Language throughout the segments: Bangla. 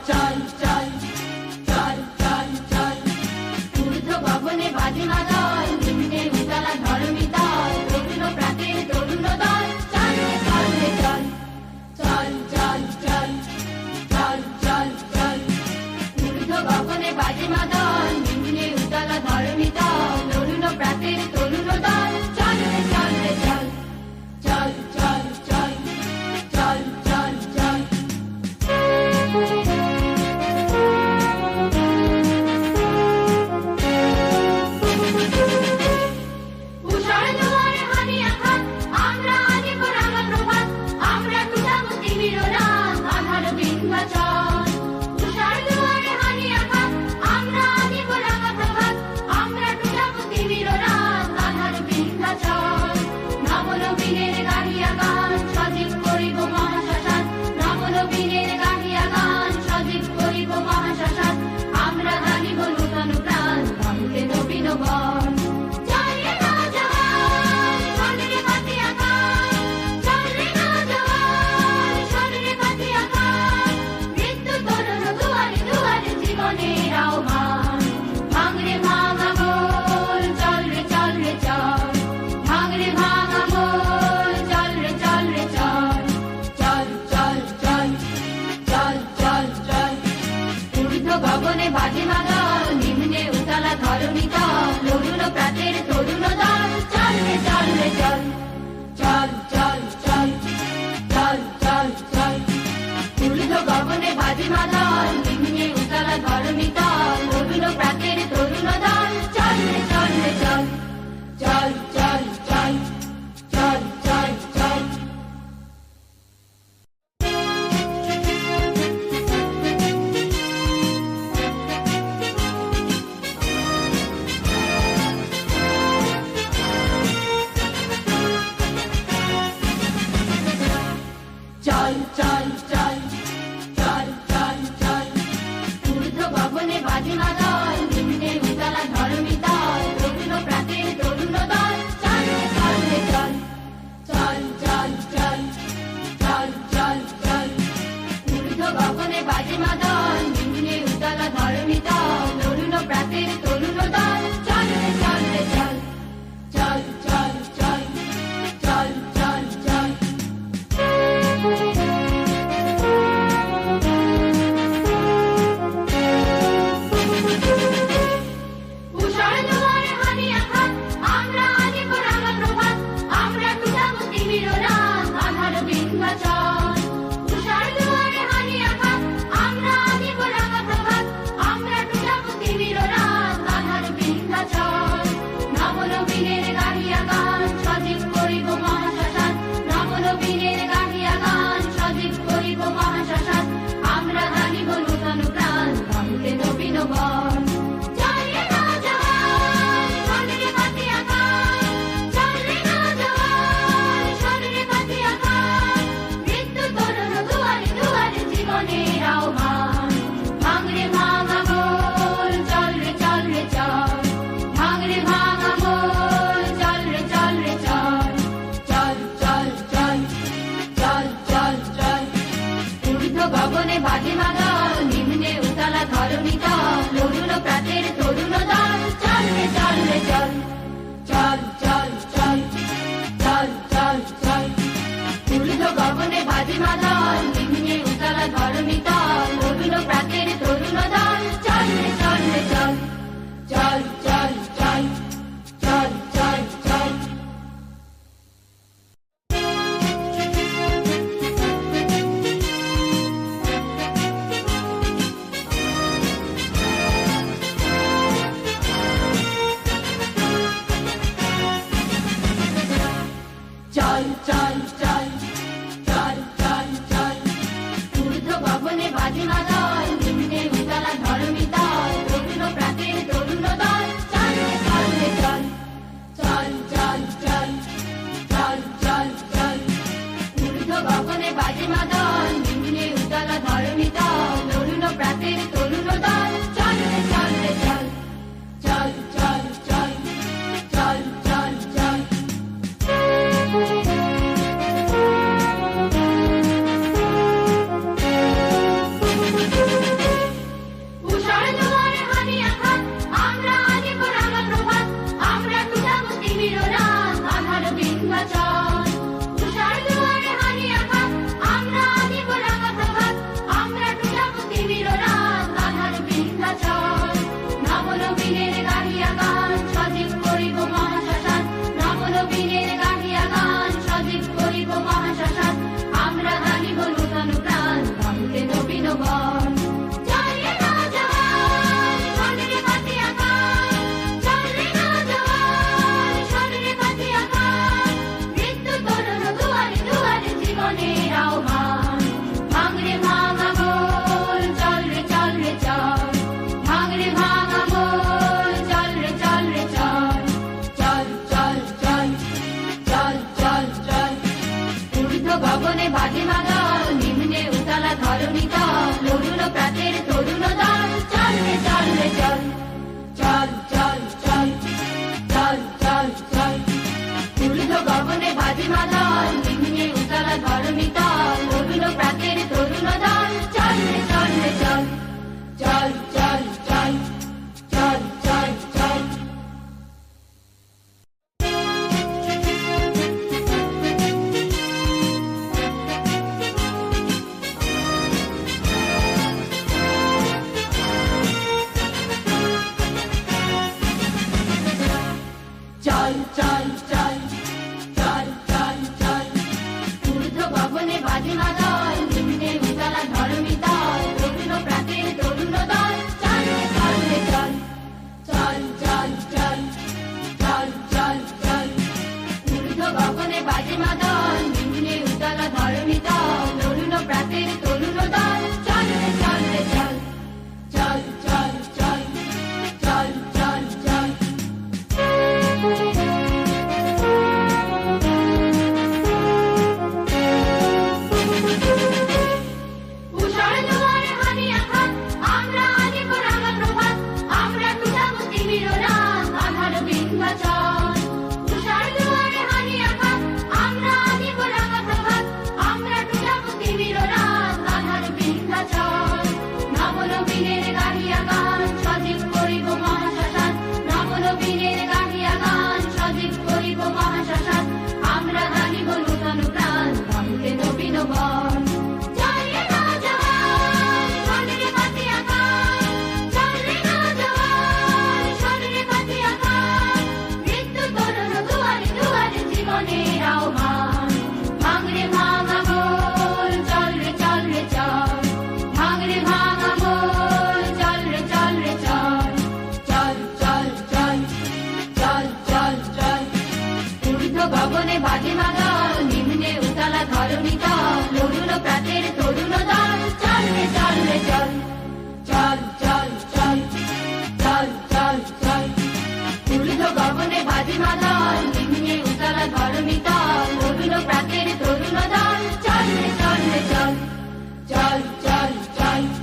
চল চল চল চল চল ঊর্ধ্ব গগনে বাজে মাদল নিম্নে উতলা ধরণী তল তরুণ প্রাতের তরুণ দল চল রে চল রে চল চল চল চল চল চল চল ঊর্ধ্ব গগনে বাজে মাদল নিম্নে উতলা ধরণী তল তরুণ প্রাতের তরুণ দল চল রে চল রে চল চল চল চল চল চল চল উষার দুয়ারে হানি আঘাত আমরা আনিব রাঙা প্রভাত আমরা টুটাব তিমির রাত আধার বিন্ধ্যাচল উষার দুয়ারে হানি আঘাত আমরা আনিব রাঙা প্রভাত আমরা টুটাব তিমির রাত আধার বিন্ধ্যাচল নবনবীনের গাহিয়া গান সজীব করিব মহাশ্মশান নবনবীনের গাহিয়া গান সজীব করিব মহাশ্মশান আমরা গানিব নূতন প্রাণ গাহিতে নবীন বন চল রে নওজোয়ান শোন রে পাতিয়া গান চল রে নওজোয়ান শোন রে পাতিয়া গান মৃত্যু তরুণ দুয়ারে দুয়ারে জীবনের আহ্বান ভাঙ রে ভাঙ আঙুল চল রে চল রে চল ভাঙ রে ভাঙ আঙুল চল রে চল রে চল চল চল চল চল চল চল ঊর্ধ্ব গগনে বাজে মাদল নিম্নে উতলা ধরণী তল তরুণ প্রাতের তরুণ দল চল রে চল রে চল চল চল চল চল চল চল ঊর্ধ্ব গগনে বাজে মাদল নিম্নে উতলা ধরণী তল তরুণ প্রাতের তরুণ দল চল রে চল রে চল চল চল চল চল চল চল চল চল চল চল চল চল চল চল চল চল চল চল ঊর্ধ্ব গগনে বাজে মাদল নিম্নে উতলা ধরণী তল তরুণ প্রাতের তরুণ দল চল রে চল রে চল চল চল চল চল চল চল ঊর্ধ্ব গগনে বাজে মাদল নিম্নে উতলা ধরণী তল তরুণ প্রাতের তরুণ দল চল রে চল রে চল চল চল চল চল চল চল উষার দুয়ারে হানি আঘাত আমরা আনিব রাঙা প্রভাত আমরা টুটাবো তিমির রাত আধার বিন্ধ্যাচল উষার দুয়ারে হানি আঘাত আমরা আনিব রাঙা প্রভাত আমরা টুটাবো তিমির রাত আধার বিন্ধ্যাচল নবনবীনের গাহিয়া গান সজীব করিব মহাশ্মশান নবনবীনের গাহিয়া গান সজীব করিব মহাশ্মশান আমরা গানিব নূতন প্রাণ গাহিতে নবীন বন চল রে নওজওয়ান শোন রে পাতিয়া গান চল রে নওজওয়ান শোন রে পাতিয়া গান মৃত্যু তরুণ দুয়ারে দুয়ারে জীবনের আহ্বান ভাঙ রে ভাঙা মন চল রে চল রে চল ভাঙ রে ভাঙা মন চল রে চল রে চল চল চল চল চল চল চল ঊর্ধ্ব গগনে বাজে মাদল নিম্নে উতলা ধরণী তল তরুণ প্রাতের তরুণ দল চল রে চল রে চল চল চল চল চল চল চল ঊর্ধ্ব গগনে বাজে মাদল নিম্নে উতলা ধরণী তল তরুণ প্রাতের তরুণ দল চল রে চল রে চল চল চল চল চল চল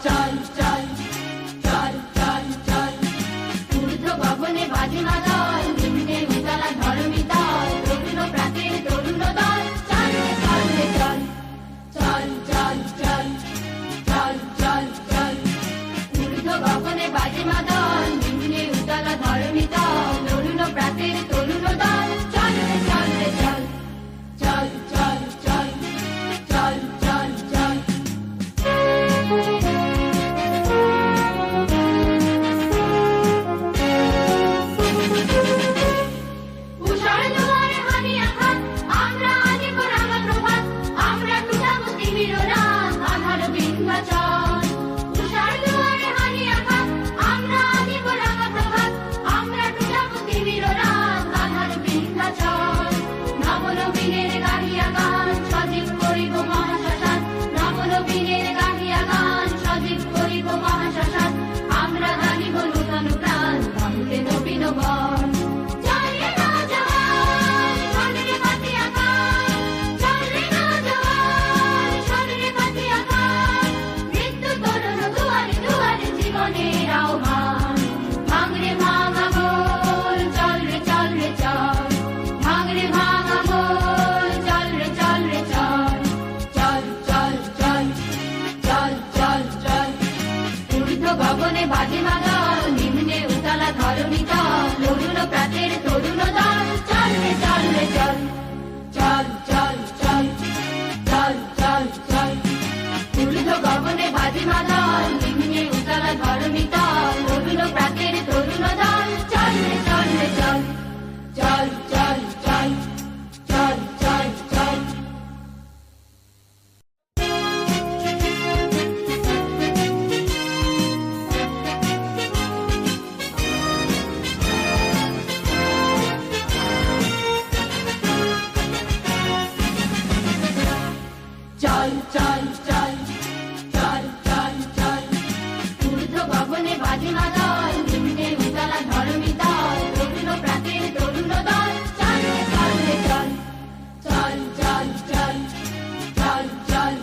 চল চল চল চল চল চল চল ঊর্ধ্ব গগনে বাজে মাদল নিম্নে উতলা ধরণী তল তরুণ প্রাতের তরুণ দল চল রে চল রে চল চল চল চল চল চল চল ঊর্ধ্ব গগনে বাজে মাদল নিম্নে উতলা ধরণী তল তরুণ প্রাতের তরুণ দল চল রে চল রে চল চল চল চল চল চল চল উষার দুয়ারে হানি আঘাত আমরা আনিব রাঙা প্রভাত আমরা টুটাবো তিমির রাত আধার বিন্ধ্যাচল উষার দুয়ারে হানি আঘাত আমরা আনিব রাঙা প্রভাত আমরা টুটাবো তিমির রাত আধার বিন্ধ্যাচল নবনবীনের গাহিয়া গান সজীব করিব মহাশ্মশান নবনবীনের গাহিয়া গান সজীব করিব মহাশ্মশান আমরা গানিব নূতন প্রাণ গাহিতে নবীন বন চল রে নওজওয়ান শোন রে পাতিয়া গান চল রে নওজওয়ান শোন রে পাতিয়া গান মৃত্যু তরুণ দুয়ারে দুয়ারে জীবনের আহ্বান ভাঙ রে ভাঙা মন চল রে চল রে চল ভাঙ রে ভাঙা মন চল রে চল রে চল চল চল চল চল চল চল ঊর্ধ্ব গগনে বাজে মাদল নিম্নে উতলা ধরণী তল তরুণ প্রাতের তরুণ দল চল রে চল রে চল চল চল চল চল চল চল ঊর্ধ্ব গগনে বাজে মাদল নিম্নে উতলা ধরণী তল তরুণ প্রাতের তরুণ দল চল রে চল রে চল চল চল চল চল চল চল চল চল চল চল চল চল ঊর্ধ্ব গগনে বাজে মাদল নিম্নে উতলা ধরণী তল তরুণ প্রাতের তরুণ দল চল রে চল রে চল চল চল চল চল চল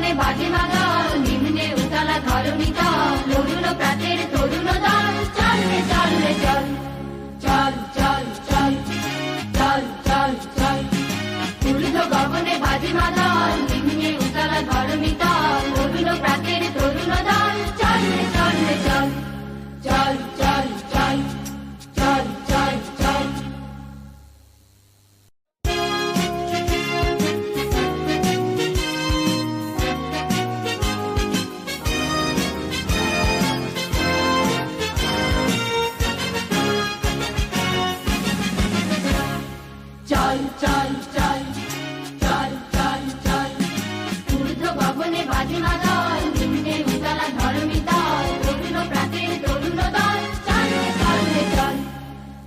গগনে বাজে মাদল, নিম্নে উতলা ধরণী তল, অরুণ প্রাতের তরুণ দল, চল রে চল রে চল, চল চল চল, চল চল চল। ঊর্ধ্ব গগনে বাজে মাদল, নিম্নে উতলা ধরণী তল, অরুণ প্রাতের তরুণ দল, চল রে চল রে চল, চল চল চল, চল চল চল। চল চল চল, চল চল চল। ঊর্ধ্ব গগনে বাজে মাদল, নিম্নে উতলা ধরণী তল, অরুণ প্রাতের তরুণ দল, চল রে চল রে চল,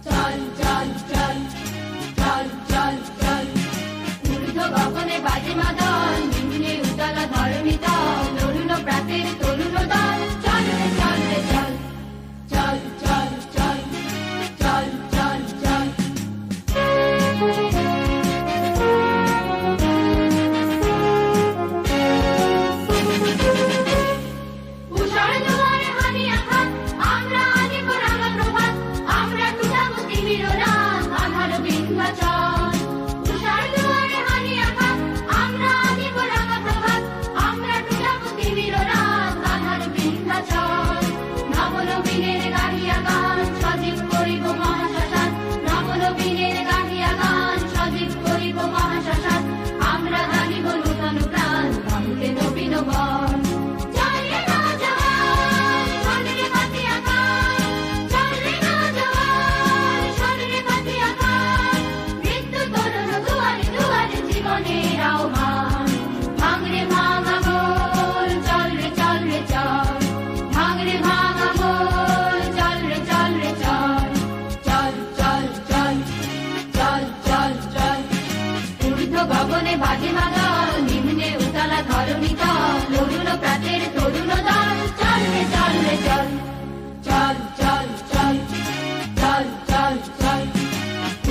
চল চল চল, চল চল চল। ঊর্ধ্ব গগনে বাজে মাদল, নিম্নে উতলা ধরণী তল, অরুণ প্রাতের তরুণ দল, চল রে চল রে চল, চল চল চল, চল চল চল। উষার দুয়ারে হানি আঘাত, আমরা আনিব রাঙা প্রভাত, আমরা টুটাবো তিমির রাত, আধার বিন্ধ্যাচল। উষার দুয়ারে হানি আঘাত, আমরা আনিব রাঙা প্রভাত, আমরা টুটাবো তিমির রাত, আধার বিন্ধ্যাচল। নবনবীনের গাহিয়া গান, সজীব করিব মহাশ্মশান, নবনবীনের গাহিয়া গান, সজীব করিব মহাশ্মশান, আমরা গানিব নূতন প্রাণ, ভাঙতে নবীন বন। চল রে নওজোয়ান, শোন রে পাতিয়া গান, চল রে নওজোয়ান, শোন রে পাতিয়া গান, মৃত্যু তরুণ দুয়ারে দুয়ারে জীবনের আহ্বান। ভাঙ রে ভাঙা মন, চল রে চল রে চল, ভাঙ রে ভাঙা মন, চল রে চল রে চল, চল চল চল, চল চল চল। ঊর্ধ্ব গগনে বাজে মাদল, নিম্নে উতলা ধরণী তল, অরুণ প্রাতের তরুণ দল, চল রে চল রে চল, চল চল চল, চল চল চল।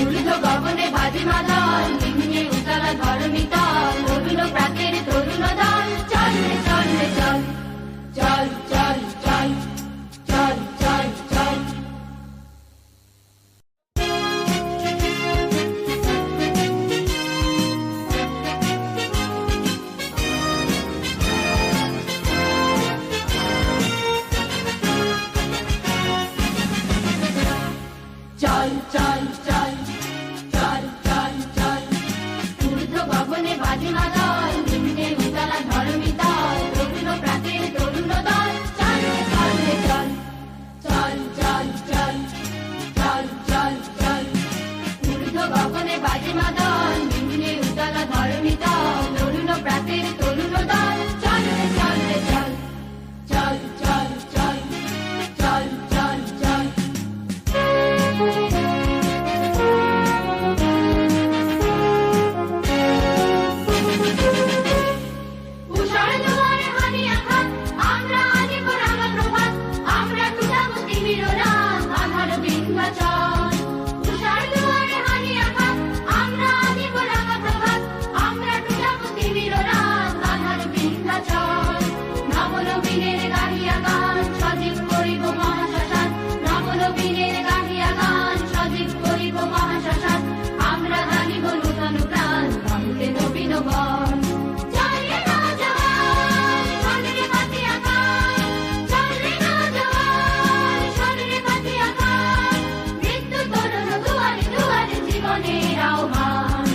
ঊর্ধ্ব গগনে বাজে মাদল, নিম্নে উতলা ধরণী তল, অরুণ প্রাতের তরুণ দল, চল রে চল রে চল, চল চল চল, চল চল চল। চল চল চল, চল চল চল। ঊর্ধ্ব গগনে বাজে মাদল, নিম্নে উতলা ধরণী তল, অরুণ প্রাতের তরুণ দল, চল রে চল রে চল, চল চল চল, চল চল চল। ঊর্ধ্ব গগনে বাজে মাদল, নিম্নে উতলা ধরণী তল, অরুণ প্রাতের তরুণ দল, চল রে চল রে চল, চল চল চল, চল চল চল। উষার দুয়ারে হানি আঘাত, আমরা আনিব রাঙা প্রভাত, আমরা টুটাবো তিমির রাত, আধার বিন্ধ্যাচল। উষার দুয়ারে হানি আঘাত, আমরা আনিব রাঙা প্রভাত, আমরা টুটাবো তিমির রাত, আধার বিন্ধ্যাচল। নবনবীনের গাহিয়া গান, সজীব করিব মহাশ্মশান, নবনবীনের গাহিয়া গান, সজীব করিব মহাশ্মশান, আমরা গানিব নূতন প্রাণ, ভাঙতে নবীন বন। চল রে নওজোয়ান, শোন রে পাতিয়া গান, চল রে নওজোয়ান, শোন রে পাতিয়া গান, মৃত্যু তরুণ দুয়ারে দুয়ারে জীবনের আহ্বান।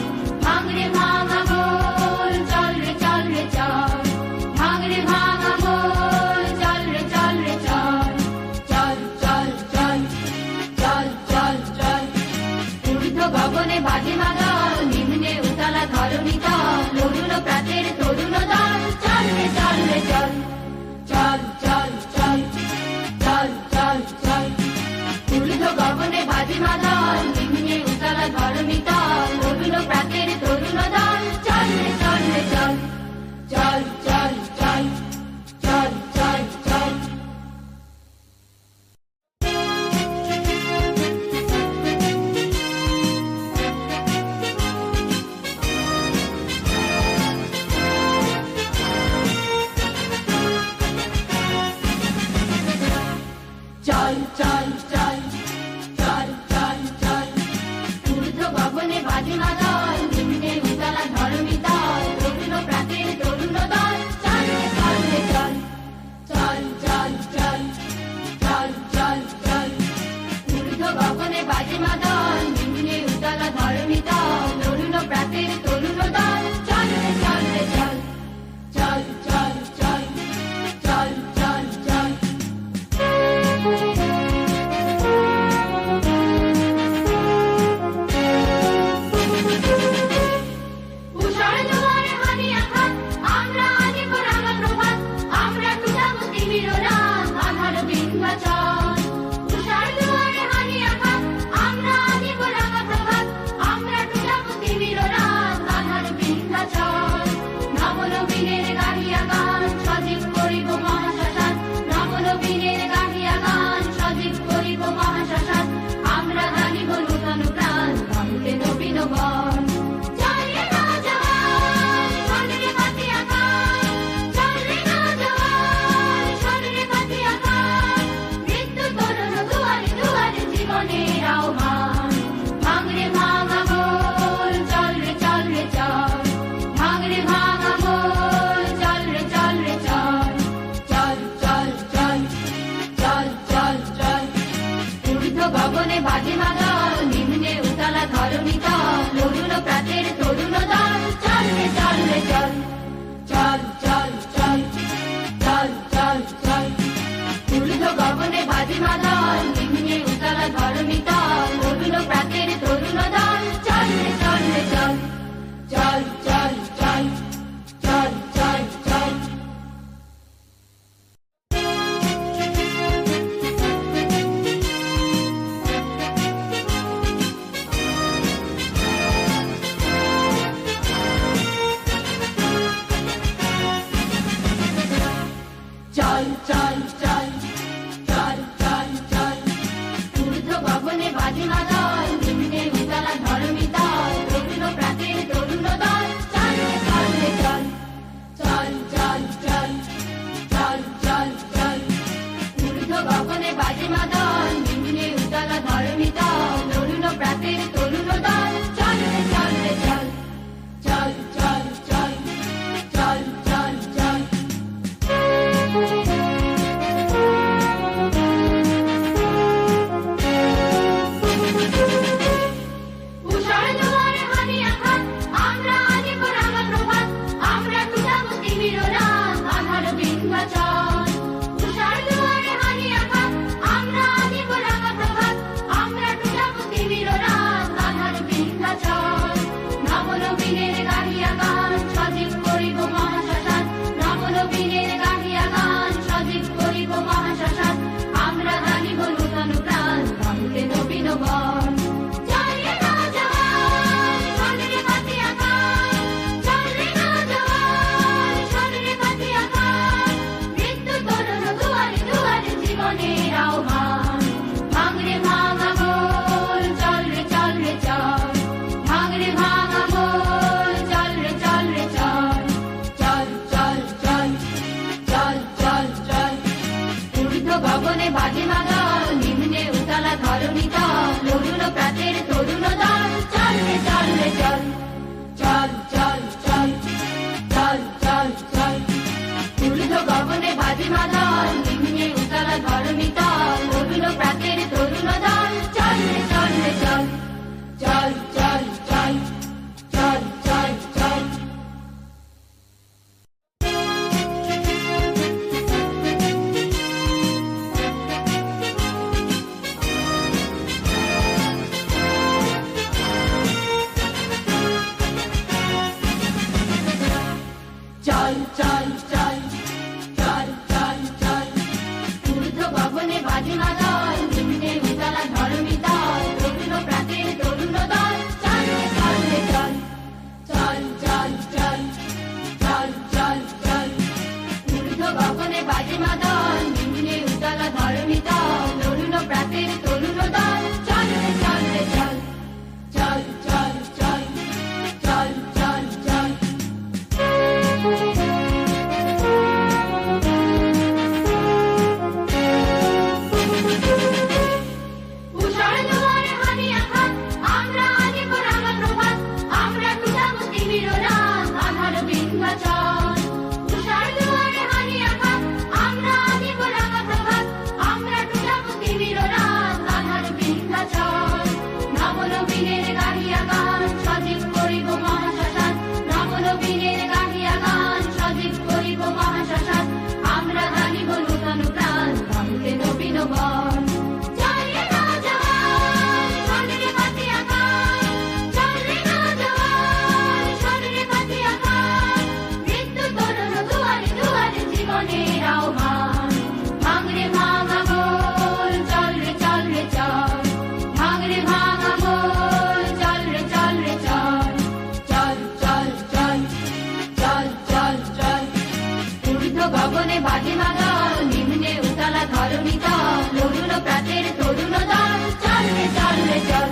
ভাঙ রে ভাঙা মন, চল রে চল রে চল, ভাঙ রে ভাঙা মন, চল রে চল রে চল, চল চল চল, চল চল চল। ঊর্ধ্ব গগনে বাজে মাদল, নিম্নে উতলা ধরণী তল, অরুণ গগনে বাজে মাদল, নিম্নে উতলা ধরণী তল, তরুণ প্রাতের তরুণ দল, চল রে চল রে চল,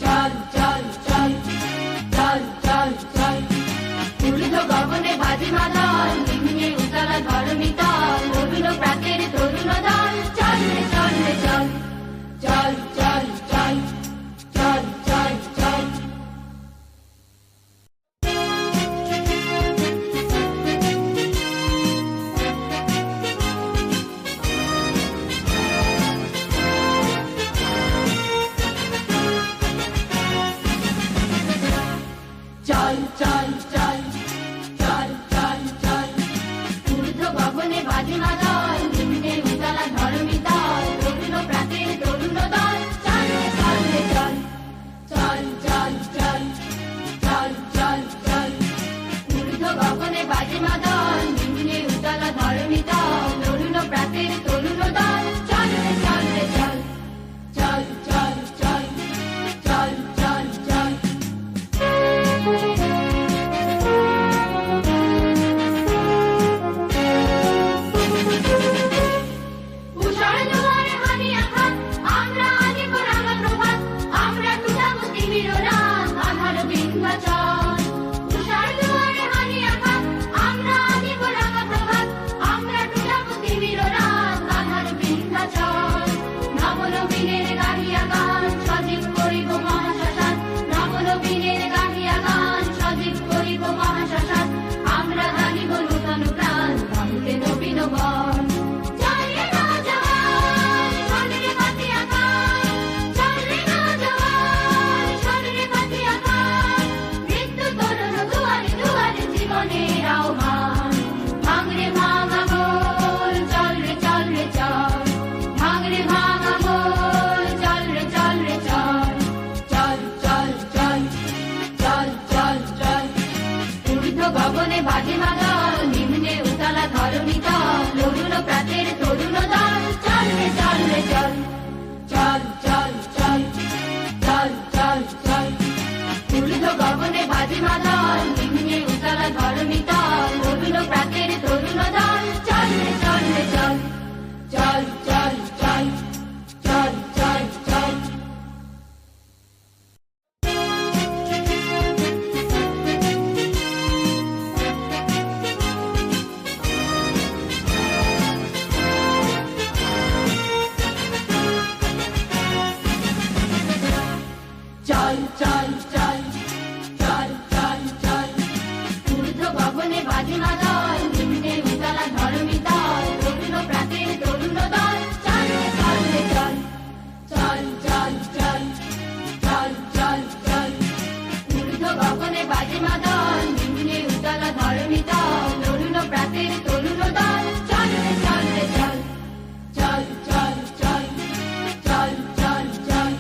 চল চল চল, চল চল চল। ঊর্ধ্ব গগনে বাজে মাদল, নিম্নে উতলা ধরণী তল, তরুণ প্রাতের তরুণ দল, চল রে চল রে চল, চল চল চল, চল চল চল। চল চল চল, চল চল চল। ঊর্ধ্ব গগনে বাজে মাদল, নিম্নে উতলা ধরণী তল, তরুণ প্রাতের তরুণ দল, চল রে চল রে চল, চল চল চল, চল চল চল। ঊর্ধ্ব গগনে বাজে মাদল, নিম্নে উতলা ধরণী তল, তরুণ প্রাতের তরুণ দল, চল রে চল রে চল, চল চল চল, চল চল চল। উষার দুয়ারে হানি আঘাত, আমরা আনিব রাঙা প্রভাত, আমরা টুটাবো তিমির রাত, আধার বিন্ধ্যাচল। উষার দুয়ারে হানি আঘাত, আমরা আনিব রাঙা প্রভাত, আমরা টুটাবো তিমির রাত, আধার বিন্ধ্যাচল। নবনবীনের গাহিয়া গান, সজীব করিব মহাশ্মশান, নবনবীনের গাহিয়া গান, সজীব করিব মহাশ্মশান, আমরা গানিব নূতন প্রাণ, ভাঙতে নবীন বন। চল রে নওজওয়ান, শোন রে বাতিয়া গান, চল রে নওজওয়ান, শোন রে বাতিয়া গান, মৃত্যু তরুণ দুয়ারে দুয়ারে জীবনের আহ্বান। ভাঙ রে ভাঙা মোর, চল রে চল রে চল, ভাঙ রে ভাঙা মোর, চল রে চল রে চল, চল চল চল, চল চল চল। ঊর্ধ্ব গগনে বাজে মাদল, নিম্নে উতলা ধরণী তল, তরুণ প্রাতের তরুণ দল, চল রে চল রে চল, চল চল চল, চল চল চল। ঊর্ধ্ব গগনে বাজে মাদল, নিম্নে উতলা ধরণী তল, তরুণ প্রাতের তরুণ দল, চল রে চল রে চল, চল চল চল, চল চল চল। চল চল চল, চল চল চল। ঊর্ধ্ব গগনে বাজে মাদল, নিম্নে উতলা ধরণী তল, তরুণ প্রাতের তরুণ দল, চল রে চল রে চল, চল চল চল, চল চল চল। ঊর্ধ্ব গগনে বাজে মাদল, নিম্নে উতলা ধরণী তল, তরুণ প্রাতের তরুণ দল, চল রে চল রে চল, চল চল চল, চল চল চল।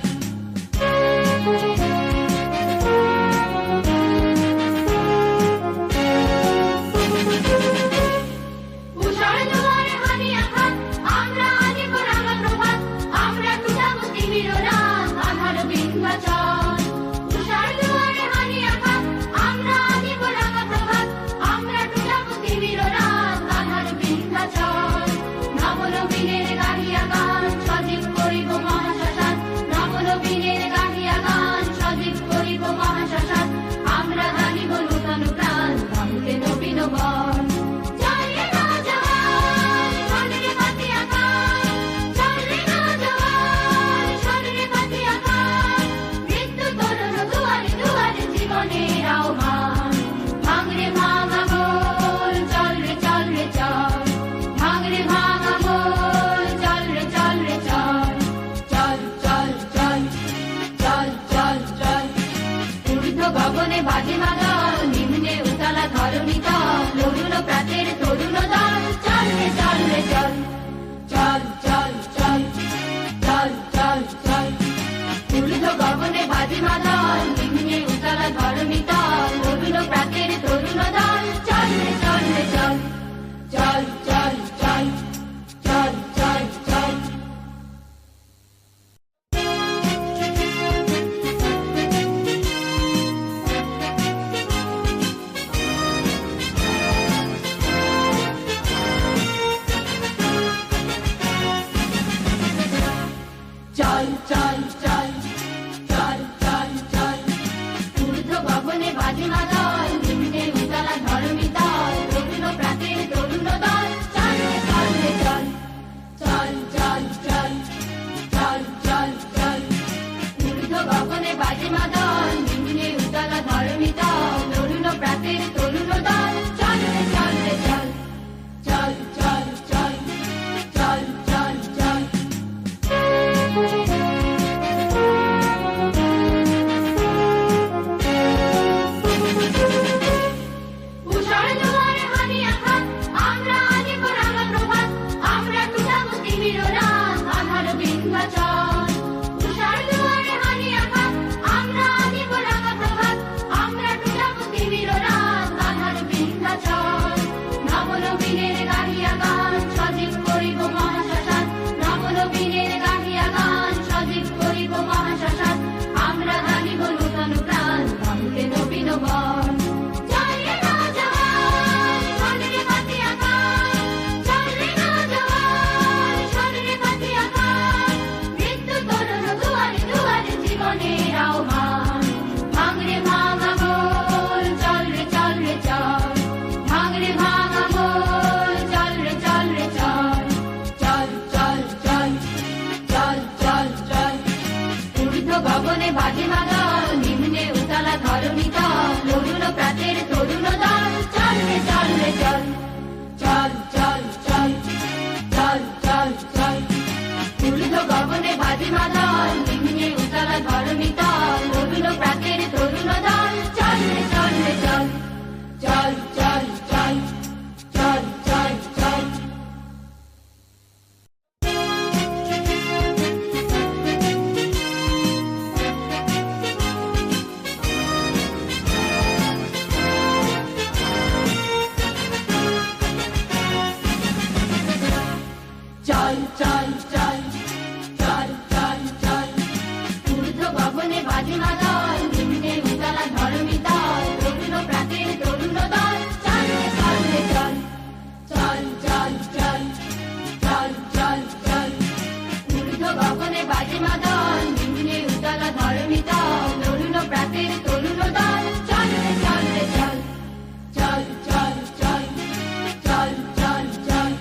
রে চল চল চল চল চল চল চল ঊর্ধ্ব গগনে বাজে মাদল নিম্নে উতলা ধরণী তল অরুণ প্রাতের তরুণ দল চল রে চল রে চল চল চল চল চল চল চল চল চল চল চল চল চল ঊর্ধ্ব গগনে বাজে মাদল নিম্নে উতলা ধরণী তল অরুণ প্রাতের তরুণ দল চল রে চল রে চল চল চল চল চল চল চল ঊর্ধ্ব গগনে বাজে মাদল নিম্নে উতলা ধরণী তল অরুণ প্রাতের তরুণ দল চল রে চল রে চল চল চল চল চল চল চল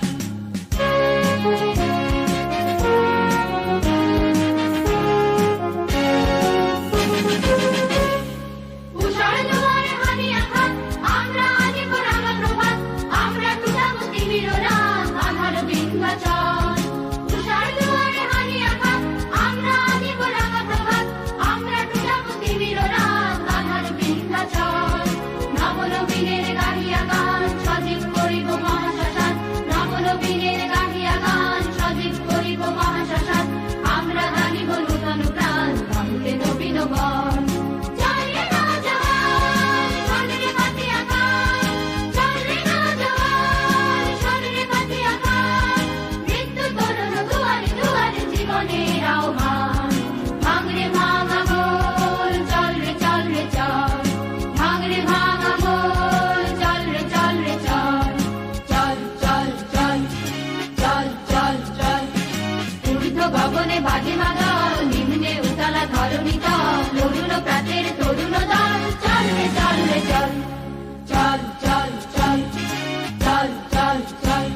উষার দুয়ারে হানি আঘাত আমরা আনিব রাঙা প্রভাত আমরা টুটাবো তিমির রাত আধার বিন্ধ্যাচল উষার দুয়ারে হানি আঘাত আমরা আনিব রাঙা প্রভাত আমরা টুটাবো তিমির রাত আধার বিন্ধ্যাচল নবনবীনের গাহিয়া গান সজীব করিব মহাশ্মশান নবনবীনের গাহিয়া গান সজীব করিব মহাশ্মশান আমরা গানিব নূতন প্রাণ গাহিতে নবীন বন চল রে নওজওয়ান শোন রে বাতিয়া গান চল রে নওজওয়ান শোন রে বাতিয়া গান মৃত্যু তরুণ দুয়ারে দুয়ারে জীবনের আহ্বান ভাঙ রে ভাঙা মোর চল রে চল রে চল ভাঙ রে ভাঙা মোর চল রে চল রে চল চল চল চল চল চল চল ঊর্ধ্ব গগনে বাজে মাদল নিম্নে উতলা ধরণী তল অরুণ প্রাতের তরুণ দল চল রে চল রে চল চল চল চল চল চল চল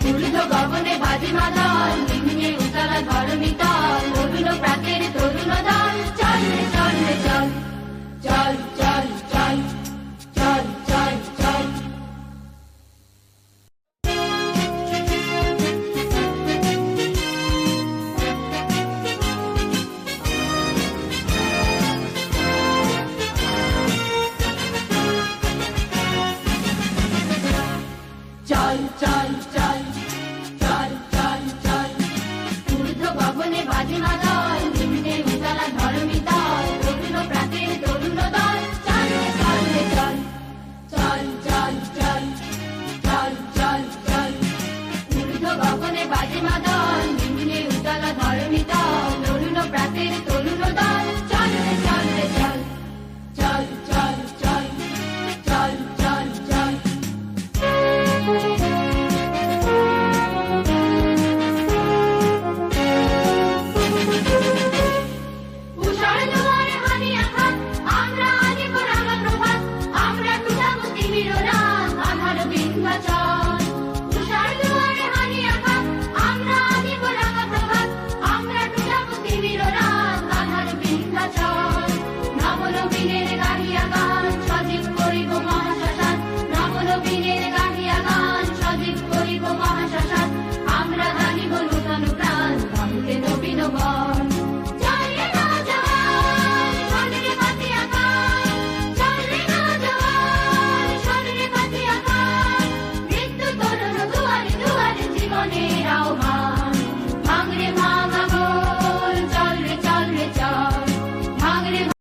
ঊর্ধ্ব গগনে বাজে মাদল নিম্নে উতলা ধরণী তল অরুণ প্রাতের তরুণ দল চল রে চল রে চল চল চল চল চল চল চল চল চল চল চল চল চল ঊর্ধ্ব গগনে বাজে মাদল নিম্নে উতলা ধরণী তল অরুণ প্রাতের তরুণ দল চল রে চল রে চল চল চল